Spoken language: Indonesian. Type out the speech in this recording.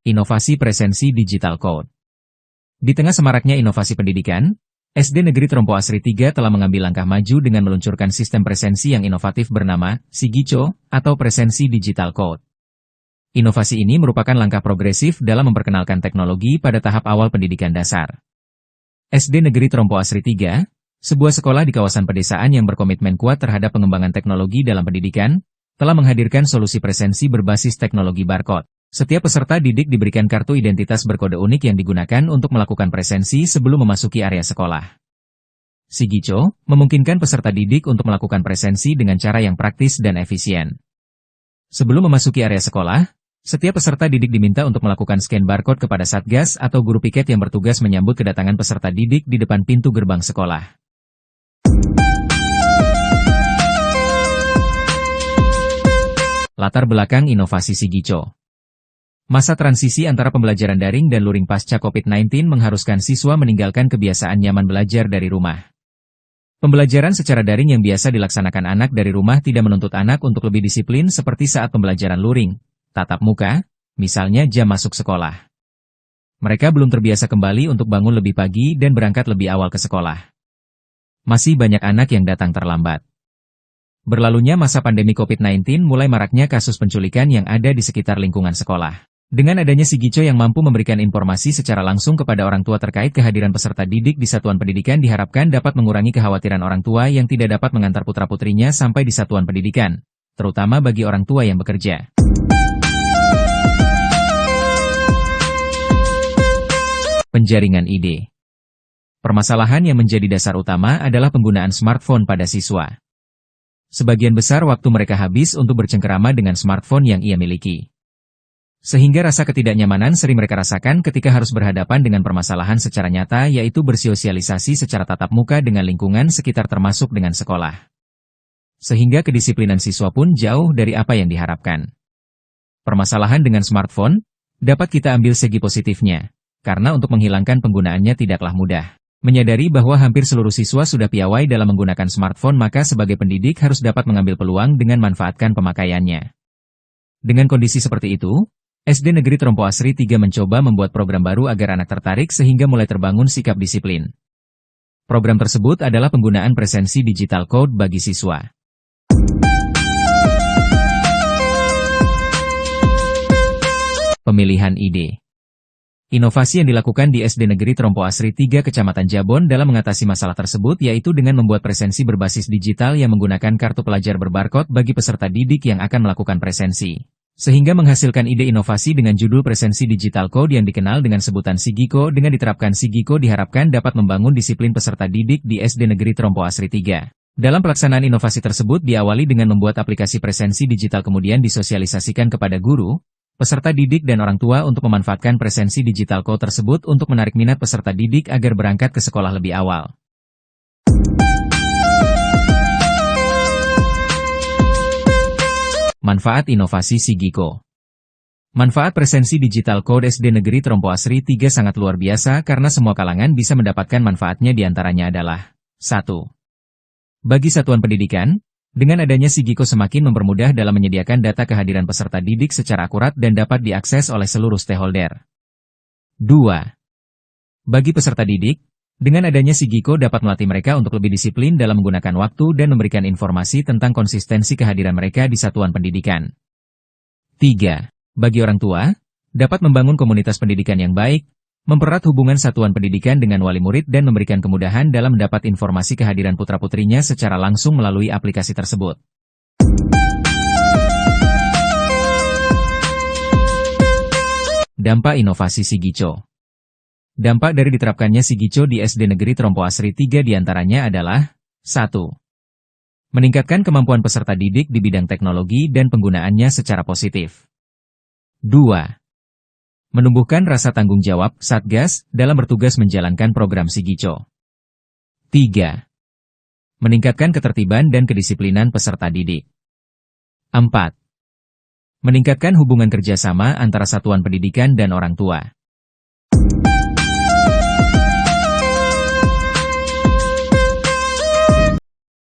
Inovasi presensi digital code. Di tengah semaraknya inovasi pendidikan, SD Negeri Trompo Asri 3 telah mengambil langkah maju dengan meluncurkan sistem presensi yang inovatif bernama Sigico atau Presensi Digital Code. Inovasi ini merupakan langkah progresif dalam memperkenalkan teknologi pada tahap awal pendidikan dasar. SD Negeri Trompo Asri 3, sebuah sekolah di kawasan pedesaan yang berkomitmen kuat terhadap pengembangan teknologi dalam pendidikan, telah menghadirkan solusi presensi berbasis teknologi barcode. Setiap peserta didik diberikan kartu identitas berkode unik yang digunakan untuk melakukan presensi sebelum memasuki area sekolah. Sigico memungkinkan peserta didik untuk melakukan presensi dengan cara yang praktis dan efisien. Sebelum memasuki area sekolah, setiap peserta didik diminta untuk melakukan scan barcode kepada satgas atau guru piket yang bertugas menyambut kedatangan peserta didik di depan pintu gerbang sekolah. Latar belakang inovasi Sigico. Masa transisi antara pembelajaran daring dan luring pasca COVID-19 mengharuskan siswa meninggalkan kebiasaan nyaman belajar dari rumah. Pembelajaran secara daring yang biasa dilaksanakan anak dari rumah tidak menuntut anak untuk lebih disiplin seperti saat pembelajaran luring, tatap muka, misalnya jam masuk sekolah. Mereka belum terbiasa kembali untuk bangun lebih pagi dan berangkat lebih awal ke sekolah. Masih banyak anak yang datang terlambat. Berlalunya masa pandemi COVID-19 mulai maraknya kasus penculikan yang ada di sekitar lingkungan sekolah. Dengan adanya Sigico yang mampu memberikan informasi secara langsung kepada orang tua terkait kehadiran peserta didik di satuan pendidikan diharapkan dapat mengurangi kekhawatiran orang tua yang tidak dapat mengantar putra-putrinya sampai di satuan pendidikan, terutama bagi orang tua yang bekerja. Penjaringan ide. Permasalahan yang menjadi dasar utama adalah penggunaan smartphone pada siswa. Sebagian besar waktu mereka habis untuk bercengkerama dengan smartphone yang ia miliki. Sehingga rasa ketidaknyamanan sering mereka rasakan ketika harus berhadapan dengan permasalahan secara nyata, yaitu bersosialisasi secara tatap muka dengan lingkungan sekitar termasuk dengan sekolah. Sehingga kedisiplinan siswa pun jauh dari apa yang diharapkan. Permasalahan dengan smartphone dapat kita ambil segi positifnya, karena untuk menghilangkan penggunaannya tidaklah mudah. Menyadari bahwa hampir seluruh siswa sudah piawai dalam menggunakan smartphone, maka sebagai pendidik harus dapat mengambil peluang dengan manfaatkan pemakaiannya. Dengan kondisi seperti itu, SD Negeri Trompo Asri 3 mencoba membuat program baru agar anak tertarik sehingga mulai terbangun sikap disiplin. Program tersebut adalah penggunaan presensi digital code bagi siswa. Pemilihan ide. Inovasi yang dilakukan di SD Negeri Trompo Asri 3 Kecamatan Jabon dalam mengatasi masalah tersebut yaitu dengan membuat presensi berbasis digital yang menggunakan kartu pelajar berbarcode bagi peserta didik yang akan melakukan presensi. Sehingga menghasilkan ide inovasi dengan judul Presensi Digital Code yang dikenal dengan sebutan Sigico. Dengan diterapkan Sigico diharapkan dapat membangun disiplin peserta didik di SD Negeri Trompo Asri 3. Dalam pelaksanaan inovasi tersebut diawali dengan membuat aplikasi presensi digital kemudian disosialisasikan kepada guru, peserta didik dan orang tua untuk memanfaatkan presensi digital code tersebut untuk menarik minat peserta didik agar berangkat ke sekolah lebih awal. Manfaat inovasi Sigico. Manfaat presensi digital code SD Negeri Trompo Asri 3 sangat luar biasa karena semua kalangan bisa mendapatkan manfaatnya, diantaranya adalah 1. Bagi satuan pendidikan, dengan adanya Sigico semakin mempermudah dalam menyediakan data kehadiran peserta didik secara akurat dan dapat diakses oleh seluruh stakeholder. 2. Bagi peserta didik, dengan adanya Sigico dapat melatih mereka untuk lebih disiplin dalam menggunakan waktu dan memberikan informasi tentang konsistensi kehadiran mereka di satuan pendidikan. 3. Bagi orang tua, dapat membangun komunitas pendidikan yang baik, mempererat hubungan satuan pendidikan dengan wali murid dan memberikan kemudahan dalam mendapat informasi kehadiran putra-putrinya secara langsung melalui aplikasi tersebut. Dampak inovasi Sigico. Dampak dari diterapkannya Sigico di SD Negeri Trompo Asri 3 diantaranya adalah 1. Meningkatkan kemampuan peserta didik di bidang teknologi dan penggunaannya secara positif. 2. Menumbuhkan rasa tanggung jawab satgas dalam bertugas menjalankan program Sigico. 3. Meningkatkan ketertiban dan kedisiplinan peserta didik. 4. Meningkatkan hubungan kerjasama antara satuan pendidikan dan orang tua.